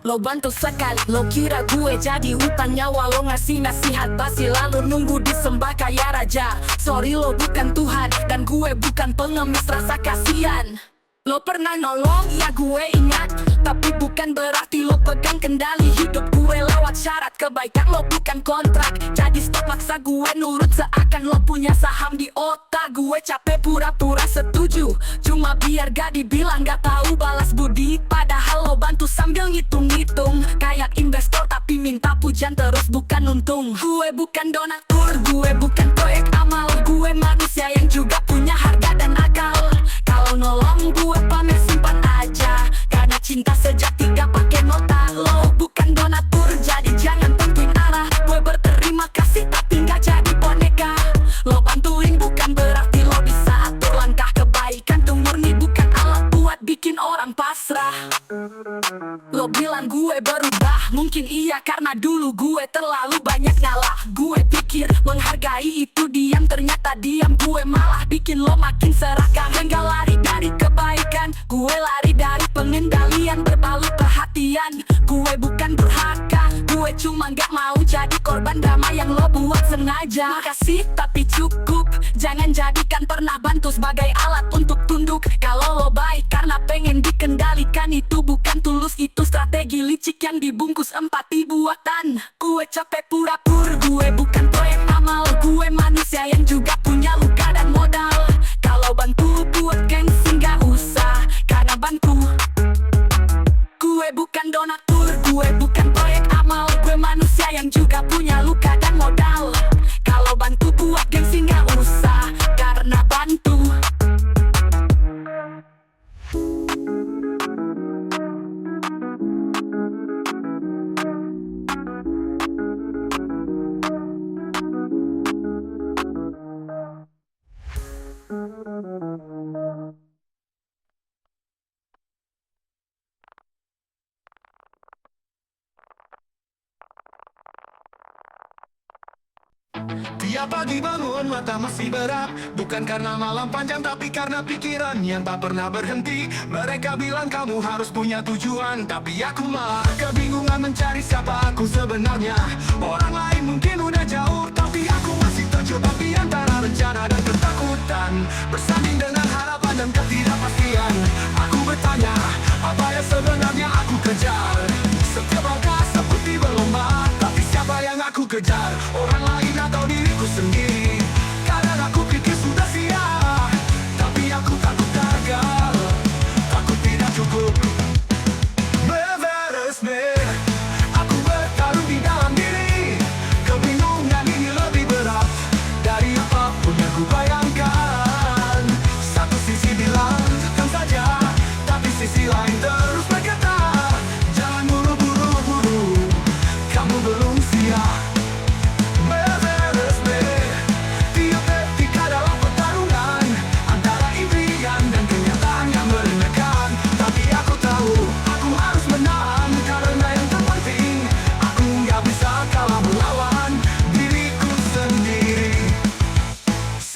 Lo bantu sekali, lo kira gue jadi hutan nyawa. Lo ngasih nasihat basi lalu nunggu disembah kayak raja. Sorry lo bukan Tuhan, dan gue bukan pengemis rasa kasihan. Lo pernah nolong, ya gue ingat, tapi bukan berarti lo pegang kendali hidup gue lewat syarat kebaikan lo bukan kontrak. Jadi stop maksa gue nurut seakan lo punya saham di otak. Gue capek pura-pura setuju, cuma biar gak dibilang gak tahu balas budi. Padahal lo bantu sambil ngitung-ngitung, kayak investor tapi minta pujian terus bukan untung. Gue bukan donatur, gue bukan proyek amal, gue manusia yang juga punya harga dan akal. Kalau nolong gue pamer simpan aja, karena cinta sejati gak pake nota. Lo bukan donatur jadi jangan tentuin arah. Gue berterima kasih tapi gak jadi boneka. Lo bantuin bukan berarti lo bisa atur langkah kebaikan tuh murni bukan alat buat bikin orang pasrah. Lo bilang gue berubah, mungkin iya karena dulu gue terlalu banyak ngalah. Gue pikir menghargai itu diam, ternyata diam gue malah bikin lo makin serakah. Enggak lari dari kebaikan, gue lari dari pengendalian berbalut perhatian. Gue bukan durhaka, gue cuma gak mau jadi korban drama yang lo buat sengaja. Makasih tapi cukup, jangan jadikan pernah bantu sebagai alat untuk tunduk. Kalau lo baik karena pengen dikendalikan, itu bukan tulus, itu strategi licik yang dibungkus empati buatan. Gue capek pura-pura, gue bukan proyek amal, gue manusia yang juga punya luka dan modal. Kalau bantu buat gengsi gak usah, karena bantu. Gue bukan donatur, gue bukan proyek amal, gue manusia yang juga punya luka dan modal. Kalau bantu buat gengsi gak usah, karena bantu. Tiap pagi bangun mata masih berat, bukan karena malam panjang tapi karena pikiran yang tak pernah berhenti. Mereka bilang kamu harus punya tujuan, tapi aku malah kebingungan mencari siapa aku sebenarnya. Orang lain mungkin udah jauh, tapi aku masih terjebak di antara rencana dan ketakutan, bersanding dengan harapan dan ketidakpastian. Aku bertanya, apa yang sebenarnya aku kejar? Setiap langkah seperti berlomba, tapi siapa yang aku kejar? Orang lain atau diriku sendiri? Kadang aku pikir sudah siap, tapi aku takut gagal, takut tidak cukup. Beberesme, aku bertarung di dalam diri. Kebingungan ini lebih berat dari apapun yang ku bayangkan. Satu sisi bilang tenang saja, tapi sisi lain terus berkata, jangan buru-buru, kamu belum siap.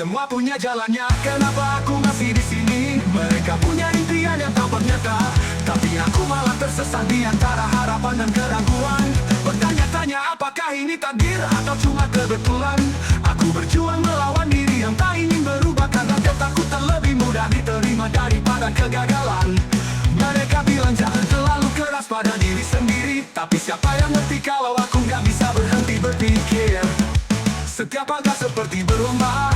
Semua punya jalannya, kenapa aku masih di sini? Mereka punya impian yang tak nyata, tapi aku malah tersesat di antara harapan dan keraguan. Bertanya-tanya apakah ini takdir atau cuma kebetulan? Aku berjuang melawan diri yang tak ingin berubah, karena ketakutan lebih mudah diterima daripada kegagalan. Mereka bilang jangan terlalu keras pada diri sendiri, tapi siapa yang ngerti kalau aku gak bisa berhenti berpikir? Setiap langkah seperti berlomba,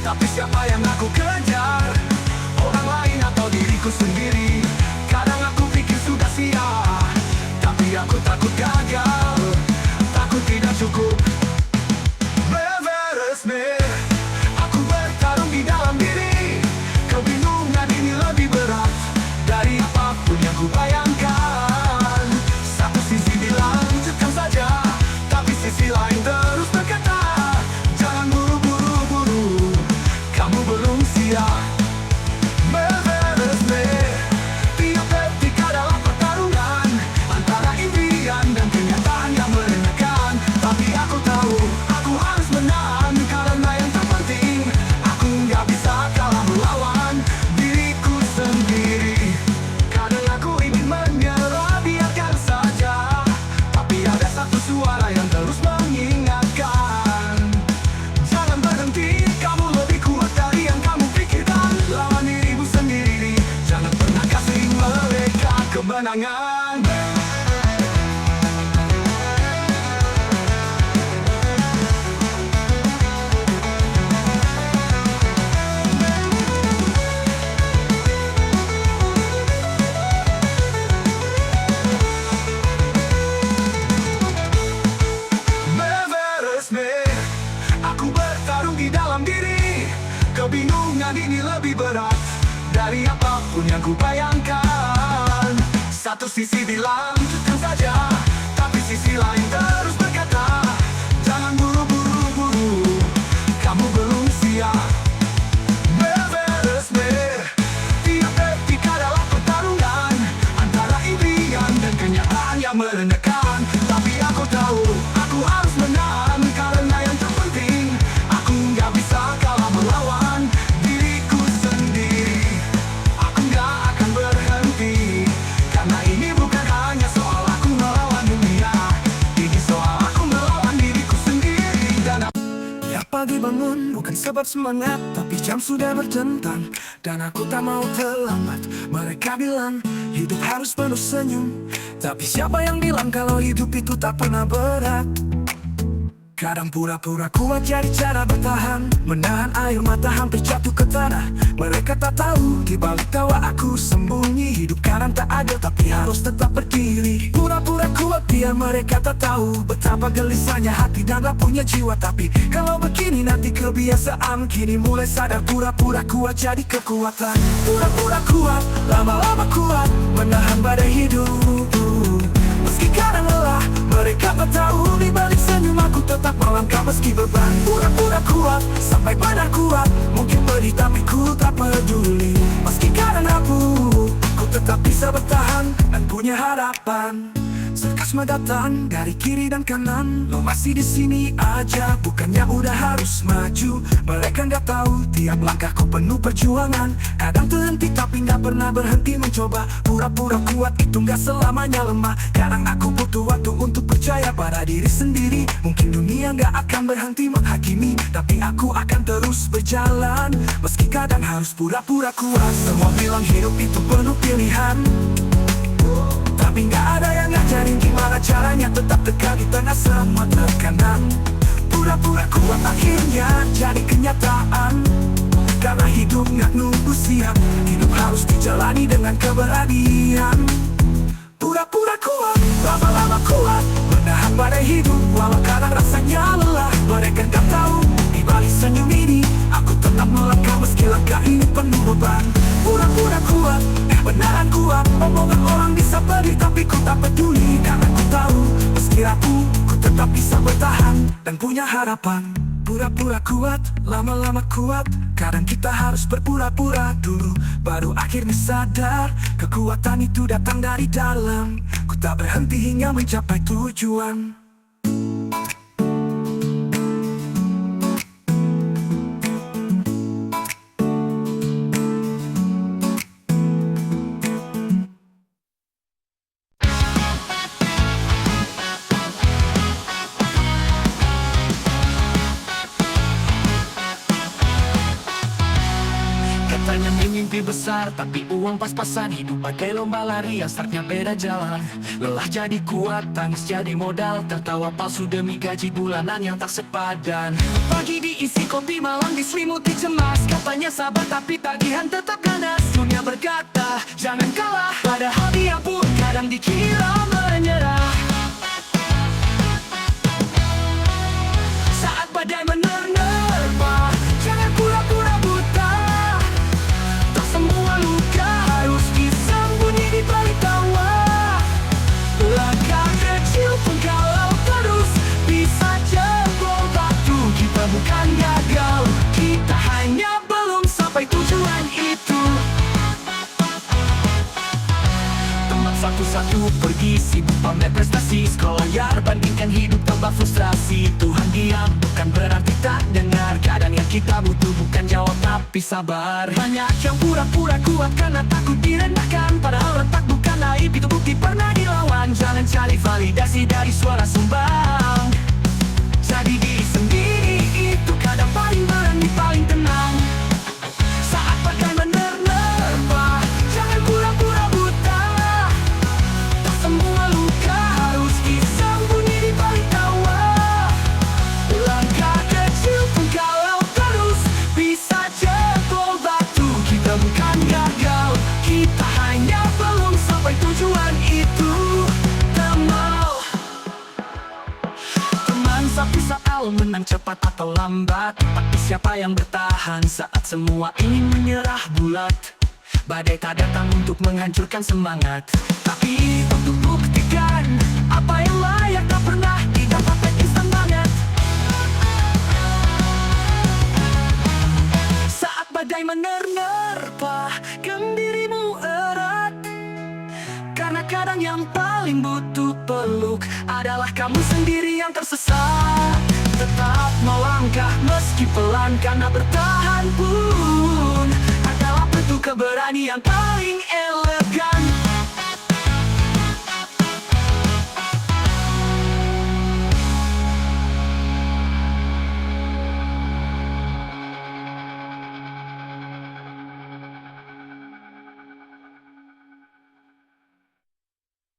tapi siapa yang aku kejar? Orang lain atau diriku sendiri? Kadang aku pikir sudah siap, tapi aku takut gagal, takut tidak cukup. Beberesme, aku bertarung di dalam diri. Kebingungan ini lebih berat dari apapun yang ku bayangkan. Satu sisi bilang tenang saja, tapi sisi lain terus berkata, jangan buru-buru, kamu kemenangan. Aku bertarung di dalam diri. Kebingungan ini lebih berat dari apapun yang ku bayangkan. Satu sisi bilang lanjutkan saja, tapi sisi lain terus berkata, jangan buru-buru, kamu belum siap. Beberesme, tiap detik adalah pertarungan antara impian dan kenyataan yang menekan. Tapi aku tahu, aku harus menang karena yang terpenting, aku nggak bisa kalah melawan diriku sendiri. Aku nggak akan berhenti, karena ini bukan hanya soal aku melawan dunia. Ini soal aku melawan diriku sendiri. Dan tiap pagi bangun bukan sebab semangat, tapi jam sudah bertentang dan aku tak mau terlambat. Mereka bilang hidup harus penuh senyum, tapi siapa yang bilang kalau hidup itu tak pernah berat? Kadang pura-pura kuat jadi cara bertahan, menahan air mata hampir jatuh ke tanah. Mereka tak tahu di balik tawa aku sembunyi. Hidup kadang tak adil tapi harus tetap berdiri. Pura-pura kuat biar mereka tak tahu betapa gelisahnya hati dan gak punya jiwa. Tapi kalau begini nanti kebiasaan, kini mulai sadar pura-pura kuat jadi kekuatan. Pura-pura kuat, lama-lama kuat, menahan badai hidup. Meski kadang lelah, mereka tak tahu di balik senyum aku tetap melangkah meski beban. Pura-pura kuat, sampai benar kuat. Mungkin pedih tapi ku tak peduli. Meski kadang aku tetap bisa bertahan dan punya harapan. Sarkasme datang dari kiri dan kanan. Lo masih di sini aja, bukannya udah harus maju. Mereka nggak tahu tiap langkahku penuh perjuangan. Kadang terhenti tapi nggak pernah berhenti mencoba. Pura-pura kuat itu nggak selamanya lemah. Kadang aku butuh waktu untuk percaya pada diri sendiri. Mungkin dunia nggak akan berhenti menghakimi, tapi aku akan terus berjalan. Meski kadang harus pura-pura kuat. Semua bilang hidup itu penuh pilihan, tapi nggak ada yang ngajarin gimana caranya tetap dekat di tengah semua tekanan. Pura-pura kuat akhirnya jadi kenyataan, karena hidup nggak nunggu siap. Hidup harus dijalani dengan keberanian. Pura-pura kuat, lama-lama kuat, menahan badai hidup walau kadang rasanya lelah. Mereka nggak tahu di balik senyum ini aku tetap melangkah meski langkah ini penuh beban. Pura-pura kuat, benaran kuat. Omongan orang bisa pedih tapi ku tak peduli, karena ku tahu meski rapuh ku tetap bisa bertahan dan punya harapan. Pura-pura kuat, lama-lama kuat. Kadang kita harus berpura-pura dulu, baru akhirnya sadar kekuatan itu datang dari dalam. Ku tak berhenti hingga mencapai tujuan. Katanya mimpi besar, tapi uang pas-pasan. Hidup bagai lomba lari yang startnya beda jalan. Lelah jadi kuat, tangis jadi modal. Tertawa palsu demi gaji bulanan yang tak sepadan. Pagi diisi kopi, malam diselimuti cemas. Katanya sabar tapi tagihan tetap ganas. Dunia berkata, jangan kalah, padahal dia pun kadang dikira menyerah. Saat badai menerpa, jangan pura-pura buta. Tak semua luka harus disembunyi di balik tawa. Langkah kecil pun kalau terus bisa jebol batu. Kita bukan gagal, kita hanya belum sampai tujuan itu. Teman satu-satu pergi, sibuk pamer prestasi. Sekolah bandingkan hidup tambah frustrasi. Tuhan diam bukan berarti tak dengar. Kadang yang kita butuh bukan jawab tapi sabar. Banyak yang pura-pura kuat karena takut direndahkan, padahal retak bukan aib, itu bukti pernah dilawan. Jangan cari validasi dari suara sumbang. Jadi diri sendiri itu kadang paling berani, paling tenang. Saat badai menerpa, jangan pura-pura buta. menang cepat atau lambat. Tapi siapa yang bertahan saat semua ingin menyerah bulat? Badai tak datang untuk menghancurkan semangat, tapi untuk buktikan apa yang layak tak pernah didapatkan instan banget. Saat badai menerpa, gem dirimu erat, karena kadang yang paling butuh peluk adalah kamu sendiri yang tersesat. Tetap melangkah meski pelan, karena bertahan pun adalah bentuk keberanian paling elegan.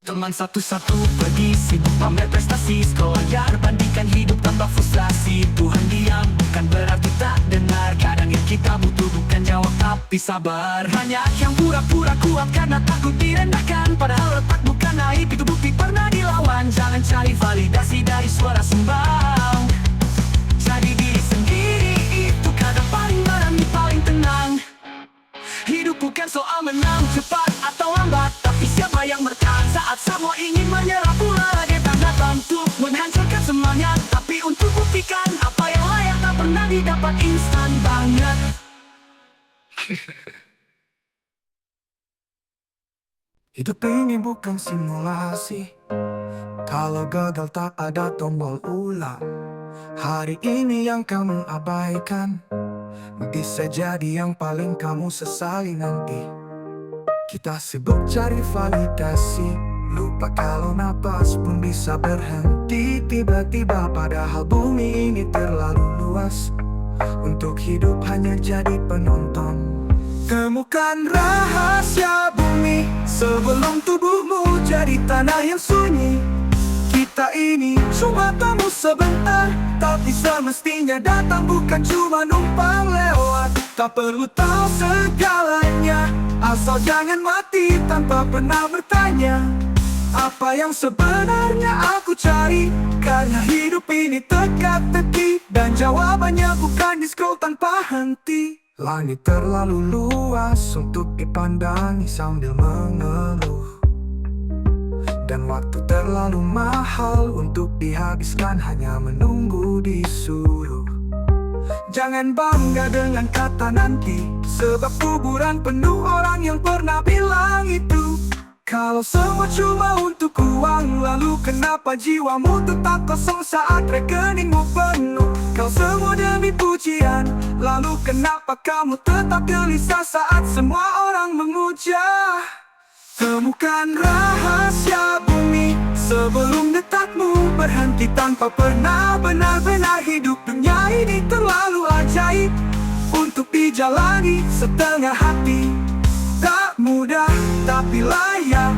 Teman satu-satu pergi sibuk pamer prestasi, scroll layar bandingkan hidup tanpa frustrasi. Tuhan diam bukan berarti tak dengar, kadang yang kita butuh bukan jawab tapi sabar. Banyak yang pura-pura kuat karena takut direndahkan, padahal letak bukan naik, itu bukti pernah dilawan. Jangan cari validasi dari suara sumbang, jadi diri sendiri, itu kadang paling berani, paling tenang. Hidup bukan soal menang cepat atau lambat, tapi siapa yang bertahan saat semua ingin menyerah pula. Badai tak datang untuk menghancurkan semangat, tapi untuk buktikan apa yang layak tak pernah didapat instan banget. Hidup ini bukan simulasi, kalau gagal tak ada tombol ulang. Hari ini yang kamu abaikan bisa jadi yang paling kamu sesali nanti. Kita sibuk cari validasi, lupa kalau napas pun bisa berhenti tiba-tiba. Padahal bumi ini terlalu luas untuk hidup hanya jadi penonton. Temukan rahasia bumi sebelum tubuhmu jadi tanah yang sunyi. Kita ini cuma tamu sebentar, tapi semestinya datang bukan cuma numpang lewat. Tak perlu tahu segalanya, asal jangan mati tanpa pernah bertanya apa yang sebenarnya aku cari. Karena hidup ini teka-teki, dan jawabannya bukan di scroll tanpa henti. Langit terlalu luas untuk dipandangi sambil mengeluh, dan waktu terlalu mahal untuk dihabiskan hanya menunggu disuruh. Jangan bangga dengan kata nanti, sebab kuburan penuh orang yang pernah bilang itu. Kalau semua cuma untuk uang, lalu kenapa jiwamu tetap kosong saat rekeningmu penuh? Kalau semua demi pujian, lalu kenapa kamu tetap gelisah saat semua orang memuja? Temukan rahasia bumi sebelum detakmu berhenti tanpa pernah benar-benar hidup. Dunia ini terlalu ajaib untuk dijalani setengah hati. Tak mudah tapi layak,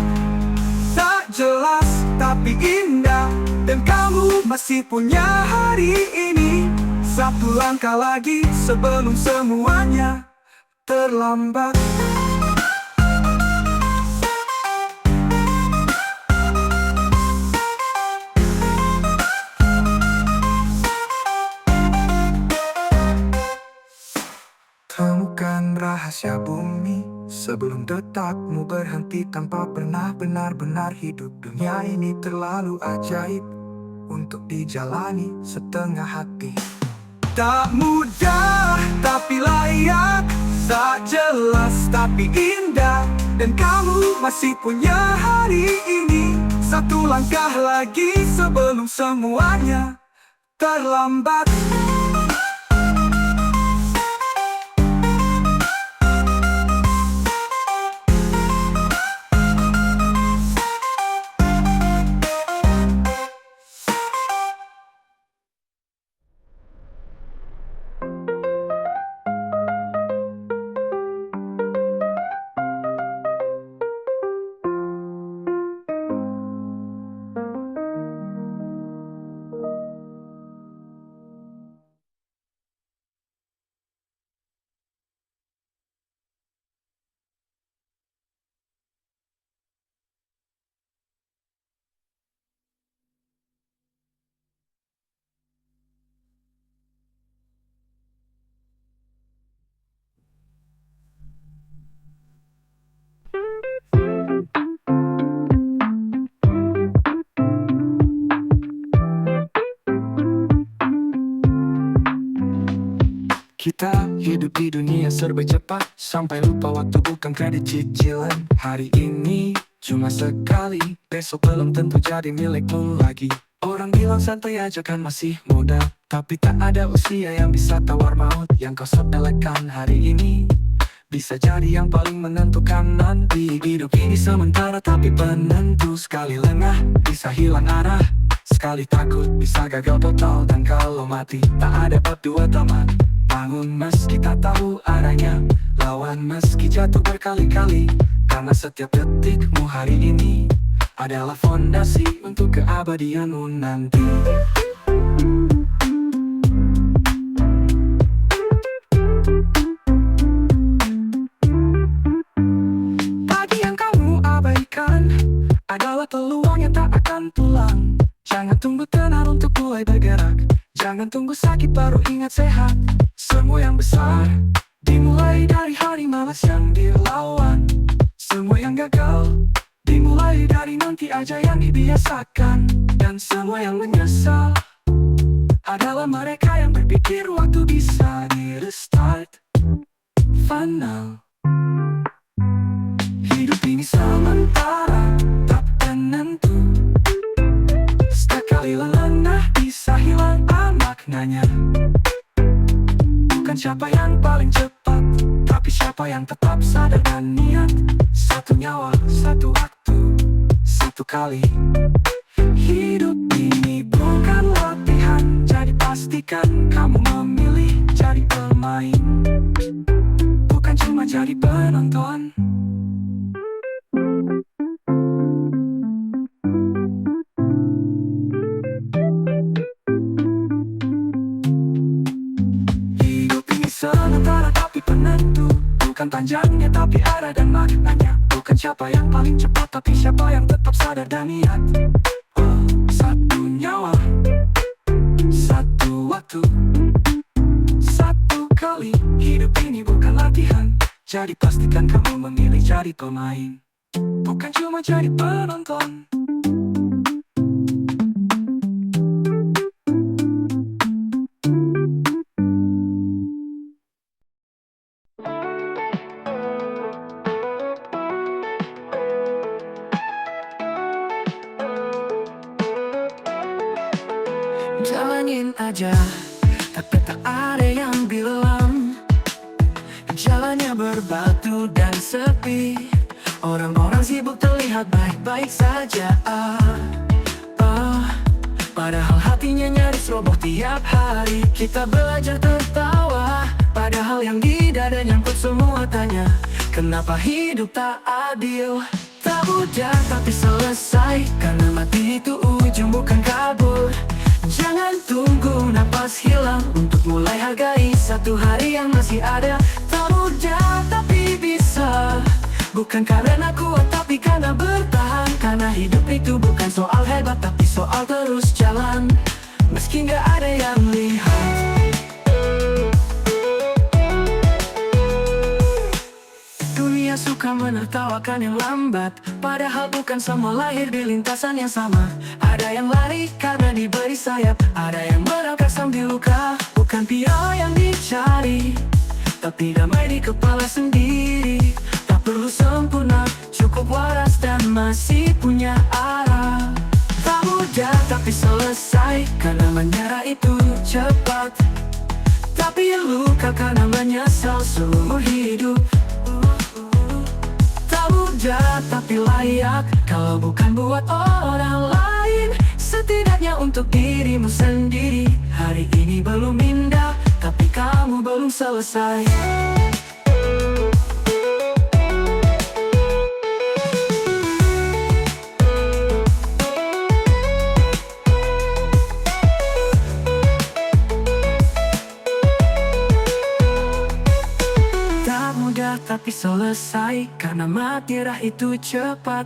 tak jelas tapi indah. Dan kamu masih punya hari ini, satu langkah lagi sebelum semuanya terlambat. Temukan rahasia bumi sebelum detakmu berhenti tanpa pernah benar-benar hidup. Dunia ini terlalu ajaib untuk dijalani setengah hati. Tak mudah tapi layak, tak jelas tapi indah. Dan kamu masih punya hari ini, satu langkah lagi sebelum semuanya terlambat. Hidup di dunia serba cepat, sampai lupa waktu bukan kredit cicilan. Hari ini cuma sekali, besok belum tentu jadi milikmu lagi. Orang bilang santai aja kan masih muda, tapi tak ada usia yang bisa tawar maut. Yang kau sepelekan hari ini bisa jadi yang paling menentukan nanti. Hidup ini sementara tapi penentu. Sekali lengah bisa hilang arah, sekali takut bisa gagal total. Dan kalau mati tak ada bab dua teman. Bangun meski tak tahu arahnya, lawan meski jatuh berkali-kali. Karena setiap detikmu hari ini adalah fondasi untuk keabadianmu nanti. Pagi yang kamu abaikan adalah peluang yang tak akan pulang. Jangan tunggu tenar untuk mulai bergerak, jangan tunggu sakit baru ingat sehat. Semua yang besar dimulai dari hari malas yang dilawan. Semua yang gagal dimulai dari nanti aja yang dibiasakan. Dan semua yang menyesal adalah mereka yang berpikir waktu bisa di-restart. Final. Hidup ini sementara, tak penentu. Sekali lelengah bisa hilang maknanya. Bukan siapa yang paling cepat, tapi siapa yang tetap sadar dan niat. Satu nyawa, satu waktu, satu kali. Hidup ini bukan latihan, jadi pastikan kamu memilih jadi pemain, bukan cuma jadi penonton. Sementara tapi penentu, bukan panjangnya tapi arah dan maknanya. Bukan siapa yang paling cepat, tapi siapa yang tetap sadar dan niat. Satu nyawa, satu waktu, satu kali. Hidup ini bukan latihan, jadi pastikan kamu memilih jadi pemain, bukan cuma jadi penonton. Jalanin aja, tapi tak ada yang bilang jalannya berbatu dan sepi. Orang-orang sibuk terlihat baik-baik saja, padahal hatinya nyaris roboh tiap hari. Kita belajar tertawa, padahal yang di dada nyangkut semua tanya. Kenapa hidup tak adil? Tak mudah tapi selesai, karena mati itu ujung bukan kabur. Jangan tunggu napas hilang untuk mulai hargai satu hari yang masih ada. Tak mudah tapi bisa, bukan karena kuat tapi karena bertahan. Karena hidup itu bukan soal hebat tapi soal terus jalan, meski gak ada yang lihat. Dunia suka menertawakan yang lambat, padahal bukan semua lahir di lintasan yang sama. Ada yang lari karena diberi sayap, ada yang merangkak sambil luka. Bukan piala yang dicari, tapi damai di kepala sendiri. Tak perlu sempurna, cukup waras dan masih punya arah. Tak mudah tapi selesai, karena menyerah itu cepat. Tapi luka karena menyesal seumur hidup. Tak mudah tapi layak, kalau bukan buat orang lain, setidaknya untuk dirimu sendiri. Hari ini belum indah, tapi kamu belum selesai. Tak mudah tapi selesai, karena menyerah itu cepat.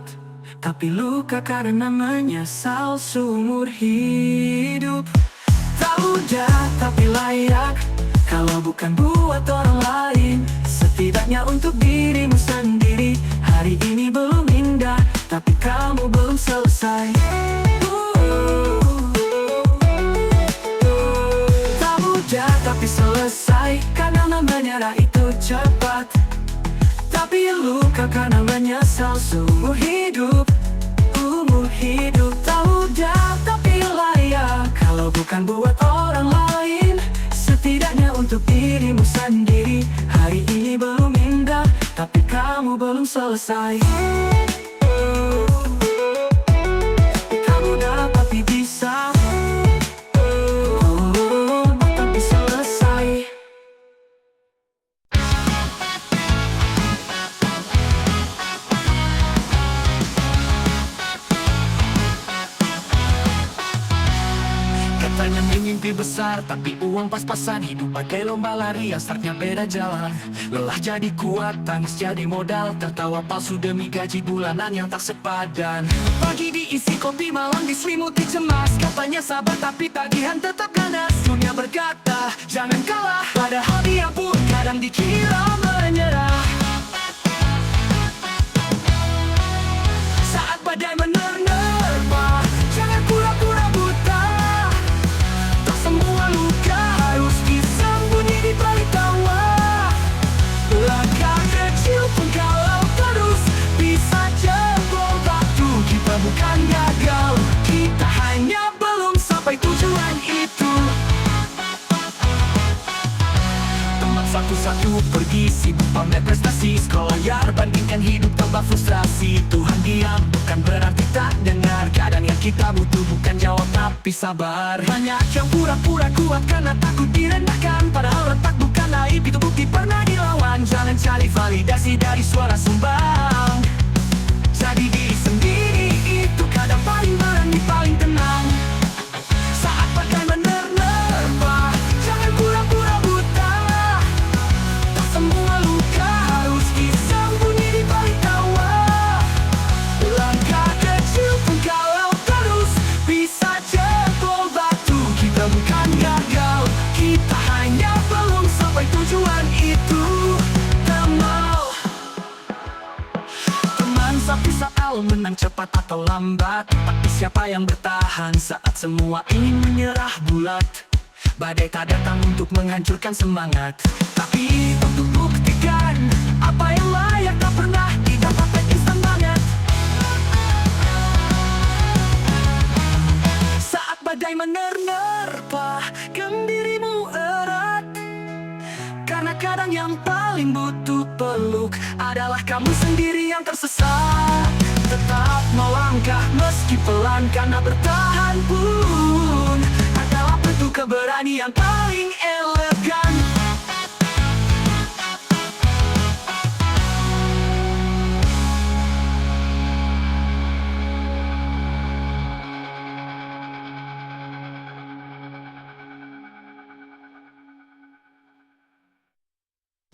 Tapi luka karena menyesal seumur hidup. Tak mudah tapi layak, kalau bukan buat orang lain, setidaknya untuk dirimu sendiri. Hari ini belum indah, tapi kamu belum selesai. Tak mudah tapi selesai, karena menyerah terluka karena menyesal seumur hidup. Umur hidup tak mudah tapi layak, kalau bukan buat orang lain, setidaknya untuk dirimu sendiri. Hari ini belum indah, tapi kamu belum selesai. Kamu dapat bisa, tapi selesai. Katanya mimpi besar, tapi uang pas-pasan. Hidup pakai lomba lari yang startnya beda jalan. Lelah jadi kuat, tangis jadi modal. Tertawa palsu demi gaji bulanan yang tak sepadan. Pagi diisi kopi, malam diselimuti cemas. Katanya sabar tapi tagihan tetap ganas. Dunia berkata, jangan kalah, padahal dia pun kadang dikira menyerah. Saat badai menerpa, jangan pura-pura buta. Tak semua luka harus disembunyi di balik tawa. Langkah kecil pun kalau terus bisa jebol batu. Kita bukan gagal, kita hanya belum sampai tujuan itu. Teman satu-satu pergi, sibuk pamer prestasi. Sekolah bandingkan hidup tambah frustrasi. Tuhan diam bukan berarti tak dengar. Kadang yang kita butuh bukan jawab tapi sabar. Banyak yang pura-pura kuat karena takut direndahkan, padahal retak bukan aib, itu bukti pernah dilawan. Jangan cari validasi dari suara sumbang. Jadi diri sendiri itu kadang paling berani, paling tenang. Saat badai menerpa, jangan pura-pura buta. Tak semua luka harus disembunyi di balik tawa. Langkah kecil pun kalau terus bisa jebol batu. Kita bukan gagal, kita hanya belum sampai tujuan itu. Teman sapi soal menang cepat atau lambat, tapi siapa yang bertahan saat semua ingin menyerah bulat? Badai tak datang untuk menghancurkan semangat, tapi untuk buktikan apa yang layak tak pernah didapatkan instan banget. Saat badai menerpa, gem dirimu erat, karena kadang yang paling butuh peluk adalah kamu sendiri yang tersesat. Tetap melangkah meski pelan, karena bertahan pun adalah bentuk keberanian paling elegan.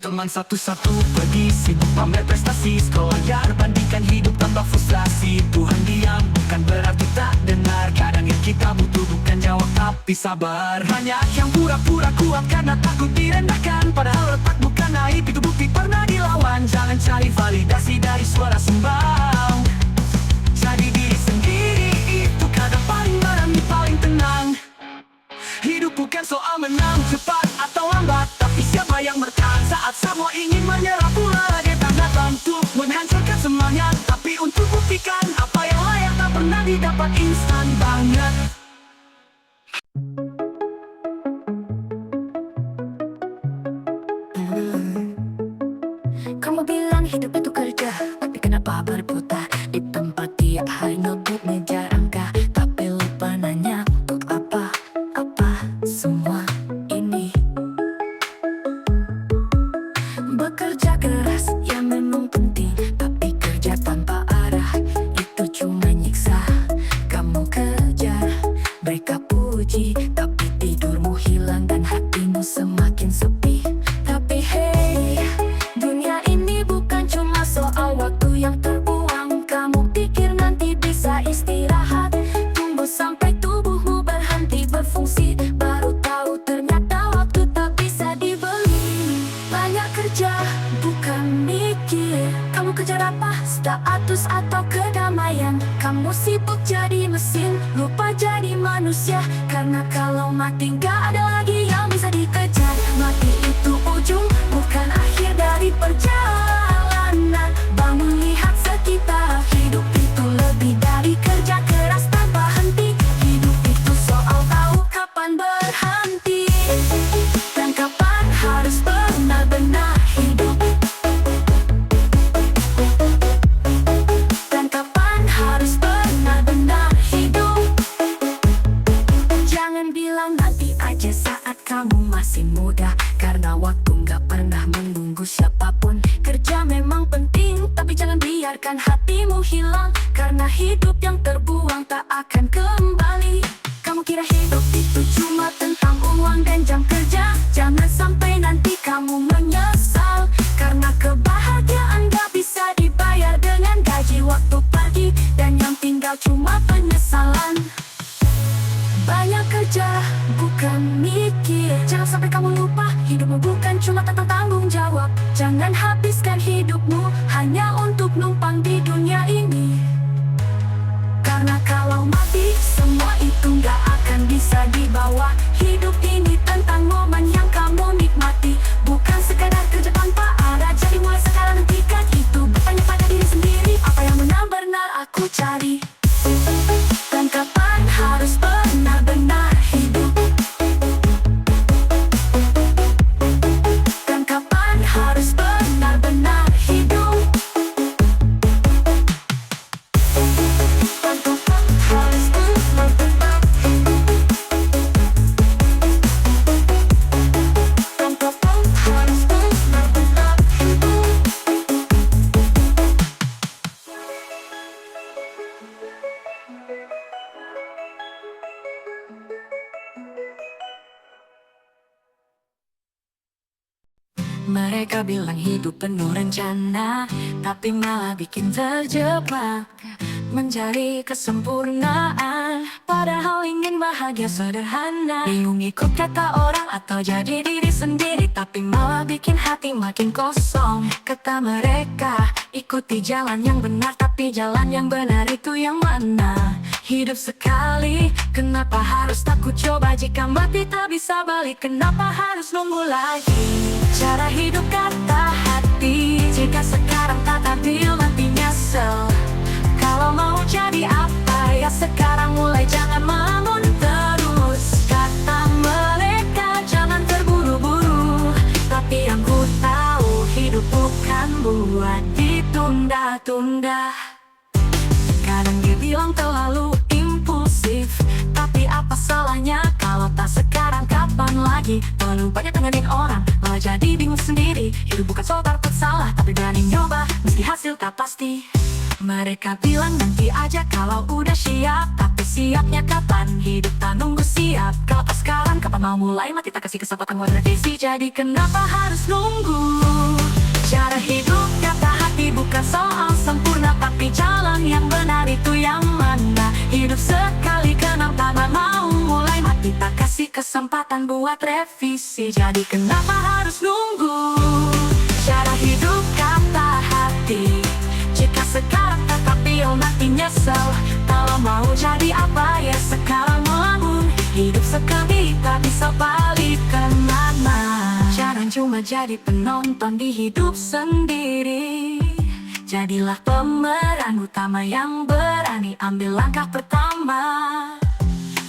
Teman satu-satu pergi, sibuk pamer prestasi. Sekolah bandingkan hidup tambah frustrasi. Tuhan diam bukan berarti tak dengar. Kadang yang kita butuh bukan jawab tapi sabar. Banyak yang pura-pura kuat karena takut direndahkan, padahal retak bukan aib, itu bukti pernah dilawan. Jangan cari validasi dari suara sumbang. Jadi diri sendiri itu kadang paling berani, paling tenang. Hidup bukan soal menang cepat atau lambat, tapi siapa yang bertahan saat semua ingin menyerah pula. Dia tak datang untuk menghancurkan semangat, tapi untuk buktikan apa yang layak tak pernah didapat instan banget. Kamu bilang hidup itu kerja, tapi kenapa berputar di tempat dia hanya untuk ngejar angka, tapi lupa nanya untuk apa semua ini. Bekerja keras ya memang penting, tapi kerja tanpa arah itu cuma nyiksa. Kamu kejar, mereka puji, tapi tidurmu hilang dan hatimu semakin sepi. Tapi hey, dunia ini bukan cuma soal waktu yang terbuang. Kamu pikir nanti bisa istirahat, tunggu sampai tubuhmu berhenti berfungsi, baru tahu ternyata waktu tak bisa dibeli. Banyak kerja, bukan mikir kamu kejar apa, status atau kedamaian. Kamu sibuk jadi mesin, lupa jadi manusia. Karena kalau mati gak ada lagi yang bisa dikejar. Mati itu ujung, bukan akhir dari perjalanan. biarkan hatimu hilang, karena hidup yang terbuang tak akan kembali. Kamu kira hidup itu cuma tentang uang dan jam kerja? Jangan sampai nanti kamu menyesal, karena kebahagiaan gak bisa dibayar dengan gaji. Waktu pergi dan yang tinggal cuma penyesalan. Banyak kerja, bukan mikir. Jangan sampai kamu lupa, hidupmu bukan cuma tentang tanggung jawab. Jangan habiskan hidupmu hanya untuk numpang di dunia ini. Karena kalau mati, semua itu gak akan bisa dibawa. Hidup ini tentang momen yang kamu nikmati, bukan sekadar kerja tanpa arah. Jadi mulai sekarang hentikan itu, bertanya pada diri sendiri, apa yang benar-benar aku cari? Dan kapan harus benar-benar hidup? Dan kapan harus benar-benar hidup? Dan kapan harus benar-benar hidup? Dan kapan harus benar-benar hidup? Mereka bilang hidup penuh rencana, tapi malah bikin terjebak mencari kesempurnaan, padahal ingin bahagia sederhana. Bingung ikut kata orang atau jadi diri sendiri, tapi malah bikin hati makin kosong. Kata mereka, ikuti jalan yang benar, tapi jalan yang benar itu yang mana? Hidup sekali, kenapa harus takut coba? Jika mati tak bisa balik, kenapa harus nunggu lagi? Cara hidup kata hati, jika sekarang tak adil nanti nyesel. Kalau mau jadi apa ya sekarang mulai, jangan melamun terus. Kata mereka jangan terburu-buru, tapi yang ku tahu hidup bukan buat ditunda-tunda. Kadang dia bilang terlalu impulsif, tapi apa salahnya kalau tak sekarang kapan lagi? Terlalu banyak dengerin orang, malah jadi bingung sendiri. Hidup bukan soal takut salah, tapi berani nyoba meski hasil tak pasti. Mereka bilang nanti aja kalau udah siap, tapi siapnya kapan? Hidup tak nunggu siap. Kalau tak sekarang kapan mau mulai? Mati tak kasih kesempatan buat revisi. Jadi kenapa harus nunggu? Cara hidup kata hati bukan soal sempurna, tapi jalan yang benar itu yang mana? Hidup sekali kenapa mau mulai? Mati tak kasih kesempatan buat revisi. Jadi kenapa harus nunggu? Cara hidup kata hati, jika sekarang tak tapi nanti nyesel. Kalau mau jadi apa ya sekarang melamun. Hidup sekali tak bisa balik kemana. Jangan cuma jadi penonton di hidup sendiri. Jadilah pemeran utama yang berani ambil langkah pertama.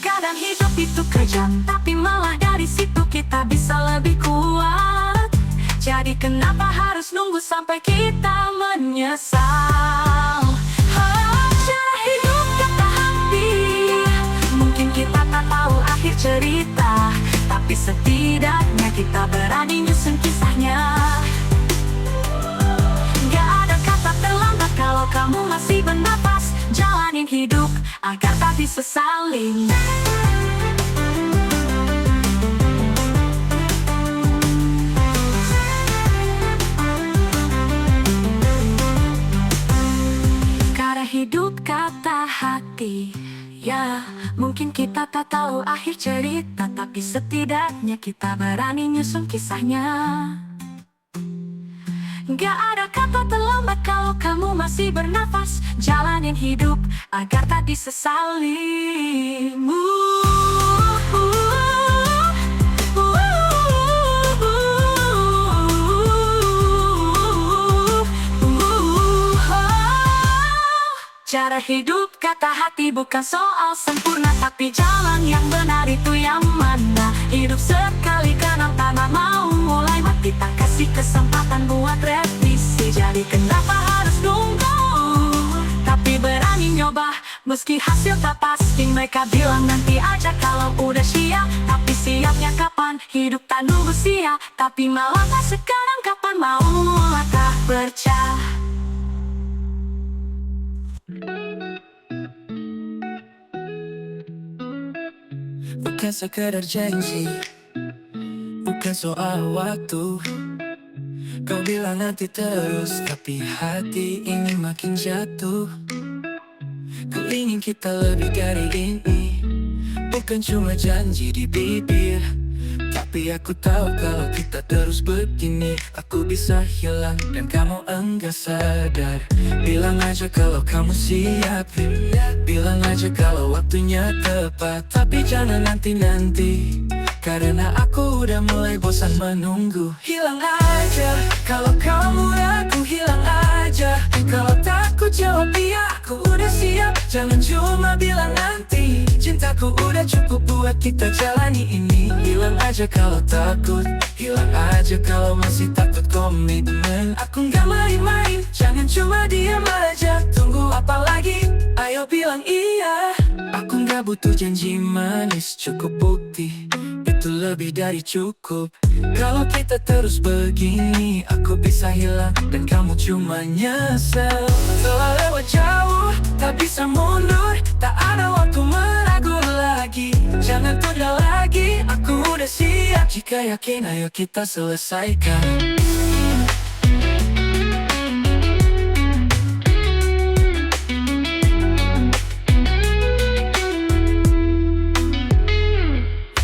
Kadang hidup itu kejam, tapi malah dari situ kita bisa lebih kuat. Jadi kenapa harus nunggu sampai kita menyesal? Cara hidup kata hati, mungkin kita tak tahu akhir cerita, tapi setidaknya kita berani nyusun kisahnya. Gak ada kata terlambat kalau kamu masih bernafas. Jalanin hidup agar tak disesalin. Hidup kata hati, ya mungkin kita tak tahu akhir cerita, tapi setidaknya kita berani nyusun kisahnya. Gak ada kata terlambat kalau kamu masih bernafas. Jalanin hidup agar tak disesali. Cara hidup kata hati bukan soal sempurna, tapi jalan yang benar itu yang mana? Hidup sekali kenapa mau mulai? Mati tak kasih kesempatan buat revisi. Jadi kenapa harus nunggu? Tapi berani nyoba meski hasil tak pasti. Mereka bilang nanti aja kalau udah siap, tapi siapnya kapan? Hidup tak nunggu siap, tapi malah tak sekarang kapan mau langkah bercah. bukan sekedar janji, bukan soal waktu. Kau bilang nanti terus, tapi hati ini makin jatuh. Ku ingin kita lebih dari ini, bukan cuma janji di bibir. Tapi aku tahu kalau kita terus begini, aku bisa hilang dan kamu enggak sadar. Bilang aja kalau kamu siap, bilang aja kalau waktunya tepat. Tapi jangan nanti-nanti, karena aku udah mulai bosan menunggu. Hilang aja kalau kamu ragu, hilang aja. Kalau takut jawab iya, aku udah siap. Jangan cuma bilang nanti, cintaku udah cukup buat kita jalani ini. Hilang aja kalau takut, hilang aja kalau masih takut komitmen. Aku nggak main-main, jangan cuma diam aja. Tunggu apa lagi? Ayo bilang iya. Aku nggak butuh janji manis, cukup bukti. Itu lebih dari cukup. Kalau kita terus begini, aku bisa hilang dan kamu cuma nyesel. Telah lewat jauh, tak bisa mundur. Tak ada waktu meragu lagi. Jangan tunda lagi, aku udah siap. Jika yakin, ayo kita selesaikan.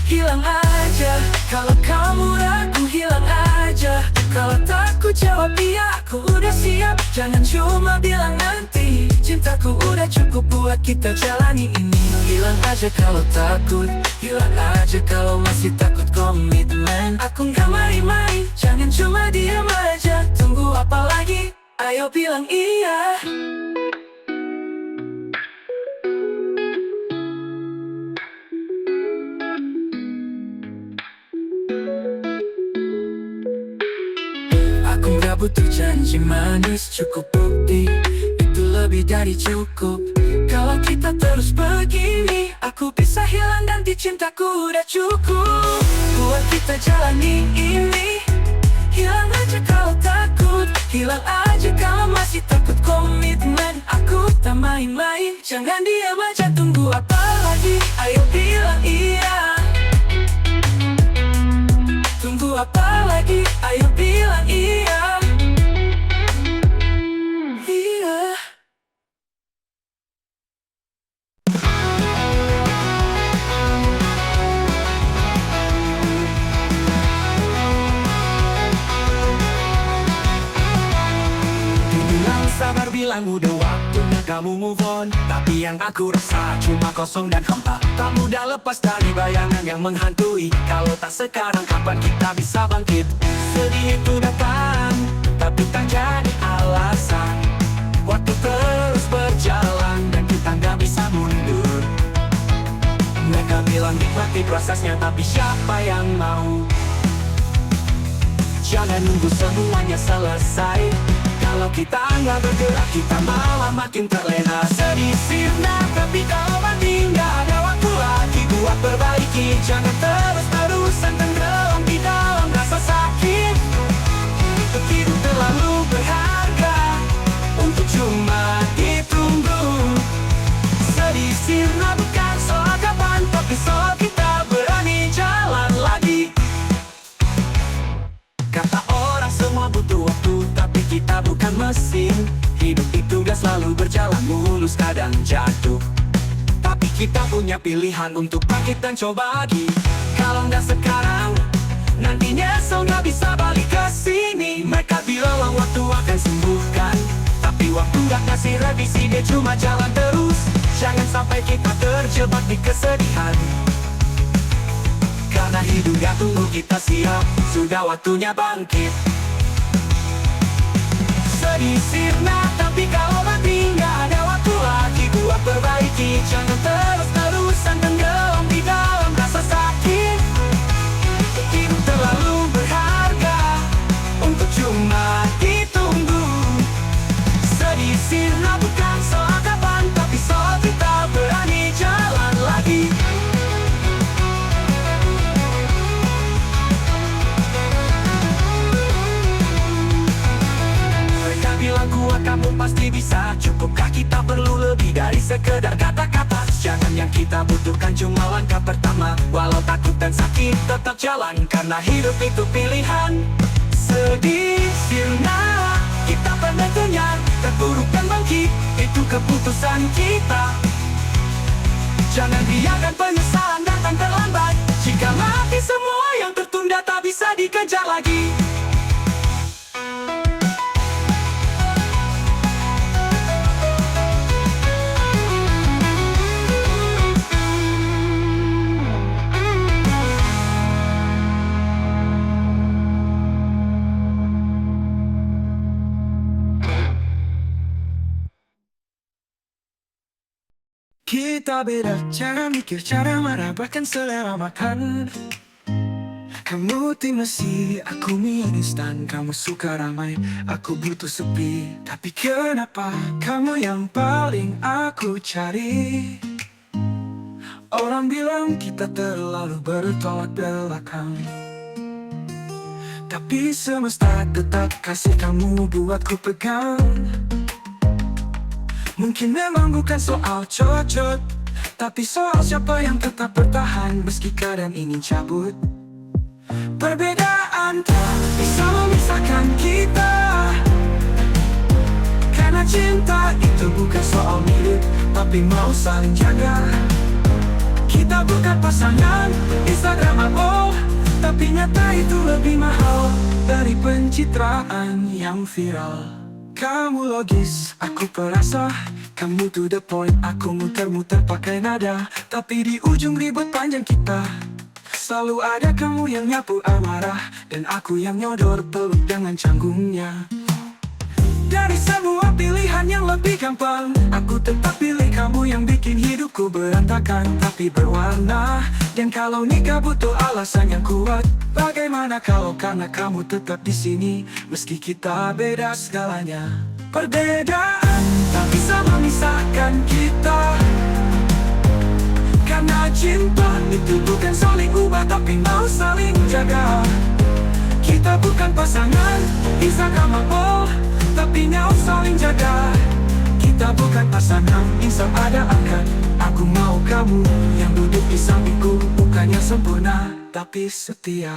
Hilang aja kalau kamu ragu, hilang aja. Kalau takut jawab iya, aku udah siap. Jangan cuma bilang nanti, cintaku udah cukup buat kita jalani ini. Hilang aja kalau takut, hilang aja kalau masih takut komitmen. Aku nggak main-main, jangan cuma diam aja. Tunggu apa lagi? Ayo bilang iya. Aku gak butuh janji manis, cukup bukti. Itu lebih dari cukup. Kalau kita terus begini, aku bisa hilang dan di cintaku udah cukup buat kita jalani ini. Hilang aja kalau takut, hilang aja kalau masih takut komitmen. Aku tak main-main, jangan diam aja. Tunggu apa lagi? Ayo bilang iya. Tunggu apa lagi? Ayo bilang iya. Iya. Bilang sabar, bilang udah waktunya kamu move on. Tapi yang aku rasa cuma kosong dan hampa. Tak mudah lepas dari bayangan yang menghantui. Kalau tak sekarang, kapan kita bisa bangkit? Sedih itu datang, tapi tak jadi alasan. Waktu terus berjalan dan kita nggak bisa mundur. Mereka bilang nikmati prosesnya, tapi siapa yang mau? Jangan nunggu semuanya selesai. Kalau kita nggak bergerak, kita malah makin terlena. Sedih sirna, tapi kalau mati nggak ada waktu lagi buat perbaiki. Jangan terus-terusan tenggelam di dalam rasa sakit. Hidup terlalu berharga untuk cuma ditunggu. Sedih sirna bukan soal kapan, tapi soal kita berani jalan lagi. Kata orang semua butuh waktu, tapi kita bukan mesin. Hidup itu gak selalu berjalan mulus, kadang jatuh. Tapi kita punya pilihan untuk bangkit dan coba lagi. Kalau nggak sekarang, nantinya nyesel nggak bisa balik ke sini. Mereka bilang waktu akan sembuhkan, tapi waktu gak kasih revisi, dia cuma jalan terus. Jangan sampai kita terjebak di kesedihan, karena hidup gak tunggu kita siap. Sudah waktunya bangkit. Sedih sirna, tapi kalau mati nggak ada waktu lagi buat perbaiki. Jangan terus-terusan tenggelam di dalam rasa sakit. Hidup terlalu berharga untuk cuma ditunggu. Sedih sirna bukan soal kapan, tapi soal kita berani jalan lagi. Bilang kuat, kamu pasti bisa. Cukupkah kita perlu lebih dari sekedar kata-kata? Jangan yang Yang kita butuhkan cuma langkah pertama. Walau takut dan sakit tetap jalan, karena hidup itu pilihan. Sedih, sirna, kita penentunya. Terpuruk dan bangkit, itu keputusan kita. Jangan biarkan penyesalan datang terlambat. Jika mati semua yang tertunda tak bisa dikejar lagi. Kita beda cara mikir, cara marah, bahkan selera makan. Kamu tim nasi, aku mie instan. Kamu suka ramai, aku butuh sepi. Tapi kenapa kamu yang paling aku cari? Orang bilang kita terlalu bertolak belakang, tapi semesta tetap kasih kamu buatku pegang. Mungkin memang bukan soal cocok, tapi soal siapa yang tetap bertahan meski kadang ingin cabut. Perbedaan tak bisa memisahkan kita, karena cinta itu bukan soal milik, tapi mau saling jaga. Kita bukan pasangan Instagramable, tapi nyata itu lebih mahal dari pencitraan yang viral. Kamu logis, aku perasa. Kamu to the point, aku muter-muter pakai nada. Tapi di ujung ribut panjang kita, selalu ada kamu yang nyapu amarah, dan aku yang nyodor peluk dengan canggungnya. Dari semua pilihan yang lebih gampang, aku tetap pilih kamu yang bikin hidupku berantakan tapi berwarna. Dan kalau nikah butuh alasan yang kuat, bagaimana kalau karena kamu tetap di sini meski kita beda segalanya. Perbedaan tak bisa memisahkan kita, karena cinta itu bukan saling ubah, tapi mau saling jaga. Kita bukan pasangan Instagramable, tapi mau saling jaga. Kita bukan pasangan insang ada angkat. Aku mau kamu yang duduk di sampingku, bukan yang sempurna tapi setia.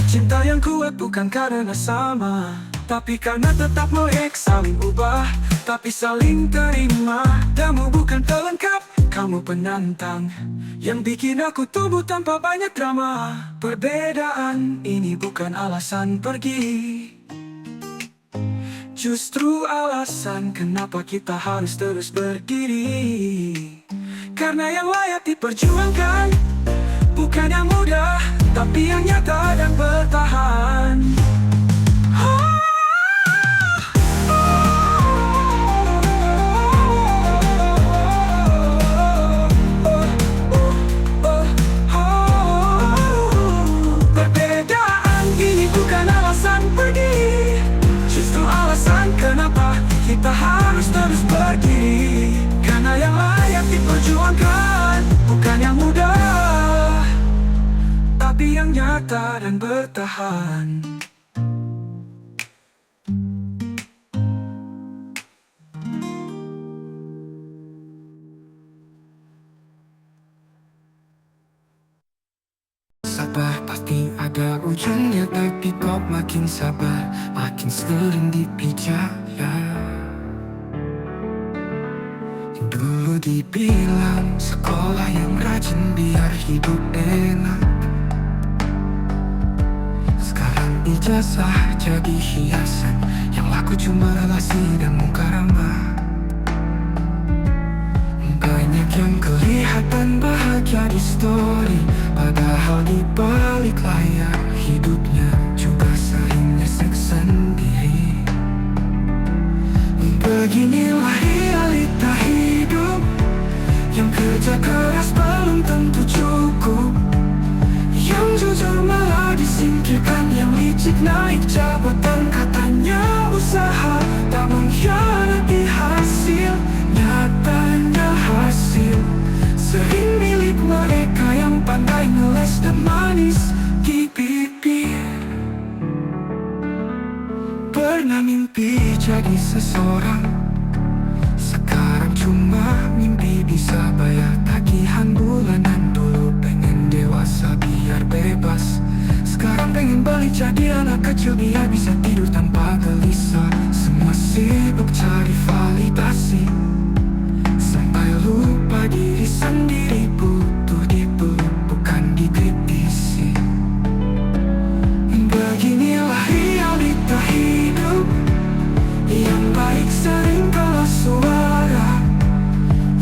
Cinta yang kuat bukan karena sama, tapi karena tetap mau saling ubah, tapi saling terima. Kamu bukan pelengkap, kamu penantang, yang bikin aku tumbuh tanpa banyak drama. Perbedaan ini bukan alasan pergi, justru alasan kenapa kita harus terus berdiri. Karena yang layak diperjuangkan bukan yang mudah, tapi yang nyata dan bertahan. Perbedaan ini bukan alasan pergi, justru alasan kenapa kita harus terus berdiri. Karena yang layak diperjuangkan bukan yang mudah, tapi yang nyata dan bertahan. Sabar pasti ada ujungnya, tapi kok makin sabar makin sering dipijaya. Dulu dibilang sekolah yang rajin biar hidup enak, sekarang ijazah jadi hiasan, yang laku cuma relasi dan muka ramah. Banyak yang kelihatan bahagia di story, padahal di balik layar hidupnya juga sering nyesek sendiri. Beginilah realita hidup, yang kerja keras belum tentu cukup, yang jujur malah disingkirkan, yang licik naik jabatan katanya usaha, tak mengkhianati hasil. Nyatanya hasil sering milik mereka yang pandai ngeles dan manis di bibir. Pernah mimpi jadi jadi seseorang. Sekarang cuma mimpi bisa bayar tagihan bulanan. Dulu pengen dewasa biar bebas, sekarang pengen balik jadi anak kecil biar bisa tidur tanpa gelisah. Semua sibuk cari validasi, sampai lupa diri sendiri butuh dipeluk bukan dikritisi. Beginilah realita hidup, yang baik sering kalah suara,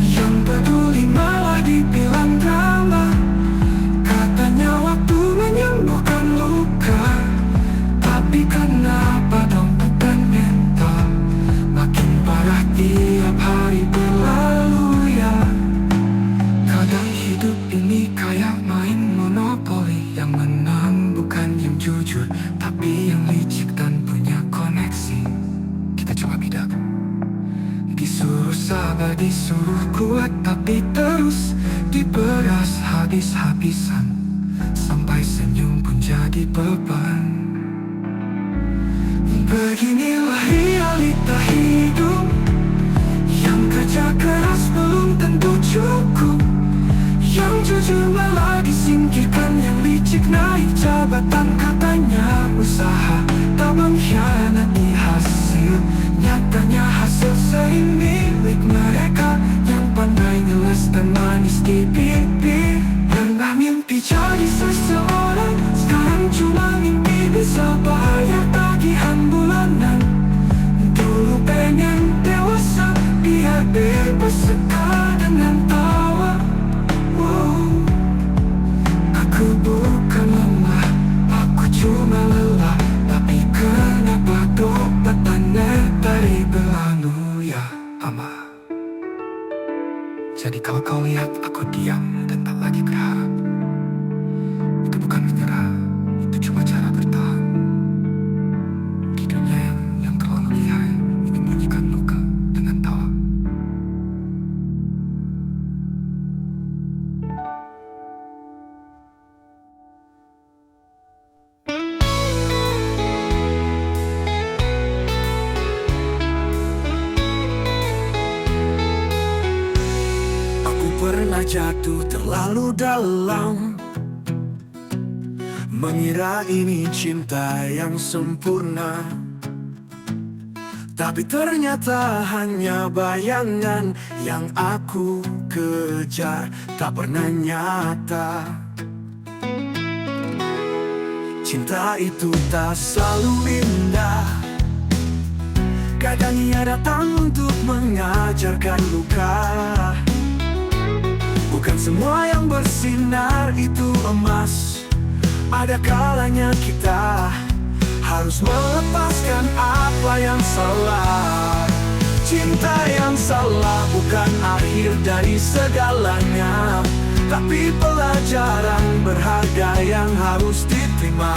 yang peduli malah dibilang drama. Katanya waktu menyembuhkan luka, tapi kenapa dong bukan mental? Makin parah tiap hari berlalu ya. Kadang hidup ini kayak main monopoli, yang menang bukan yang jujur, tapi yang licik dan punya koneksi. Kita coba bidak, disuruh sabar, disuruh kuat, tapi terus diperas habis-habisan, sampai senyum pun jadi beban. Beginilah realita hidup, yang kerja keras belum tentu cukup, yang jujur malah disingkirkan, yang licik naik jabatan. Katanya usaha tak mengkhianati hasil, nyatanya hasil sering milik mereka yang pandai ngeles dan manis di bibir. Pernah mimpi jadi seseorang, sekarang cuma mimpi bisa bayar tagihan bulanan. Dulu pengen dewasa biar bebas, sekarang dengan tawa. Aku bukan lemah, aku cuma lelah, tapi kenapa dopatannya dari berlalu ya ama. Jadi kalau kau lihat aku diam dan tak lagi berharap, itu bukan menyerah, itu cuma cara bertahan. Di dunia yang terlalu lihai menyembunyikan luka dengan tawa. Pernah jatuh terlalu dalam, mengira ini cinta yang sempurna, tapi ternyata hanya bayangan yang aku kejar, tak pernah nyata. Cinta itu tak selalu indah, kadang ia datang untuk mengajarkan luka. Bukan semua yang bersinar itu emas, ada kalanya kita harus melepaskan apa yang salah. Cinta yang salah bukan akhir dari segalanya, tapi pelajaran berharga yang harus diterima.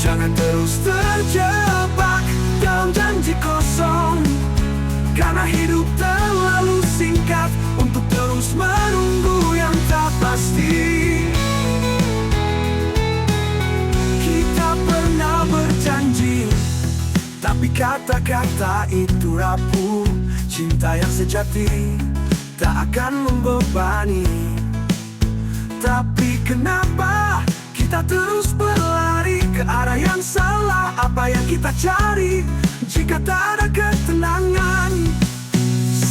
Jangan terus terjebak dalam janji kosong, karena hidup terlalu singkat untuk terus menunggu yang tak pasti. Kita pernah berjanji, tapi kata-kata itu rapuh. Cinta yang sejati tak akan membebani, tapi kenapa kita terus berlari ke arah yang salah? Apa yang kita cari jika tak ada ketenangan?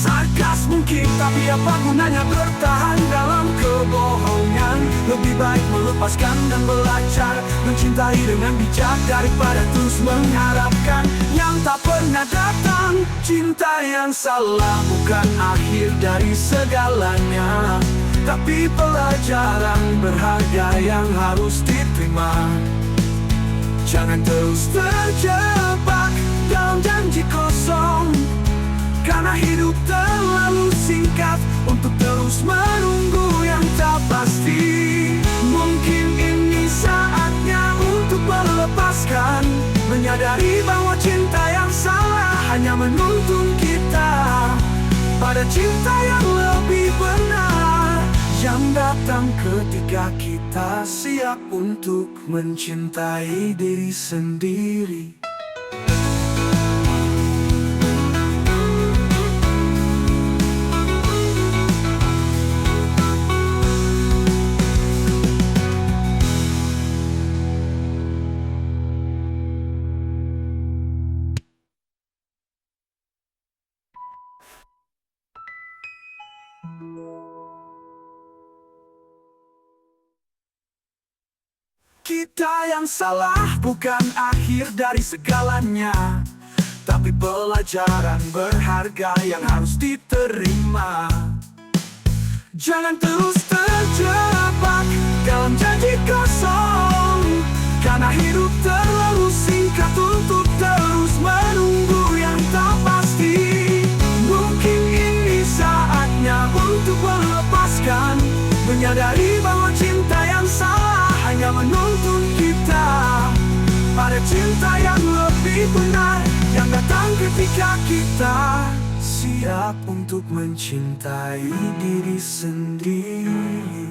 Sarkas mungkin, tapi apa gunanya bertahan dalam kebohongan? Lebih baik melepaskan dan belajar mencintai dengan bijak, daripada terus mengharapkan yang tak pernah datang. Cinta yang salah bukan akhir dari segalanya, tapi pelajaran berharga yang harus diterima. Jangan terus terjebak dalam janji kosong, karena hidup terlalu singkat untuk terus menunggu yang tak pasti. Mungkin ini saatnya untuk melepaskan, menyadari bahwa cinta yang salah hanya menuntun kita pada cinta yang lebih benar, yang datang ketika kita siap untuk mencintai diri sendiri. Cinta yang salah bukan akhir dari segalanya, tapi pelajaran berharga yang harus diterima. Jangan terus terjebak dalam janji kosong, karena hidup terlalu singkat untuk terus menunggu yang tak pasti. Mungkin ini saatnya untuk melepaskan, menyadari bahwa cinta yang salah hanya menuntun kita pada cinta yang lebih benar, yang datang ketika kita siap untuk mencintai diri sendiri.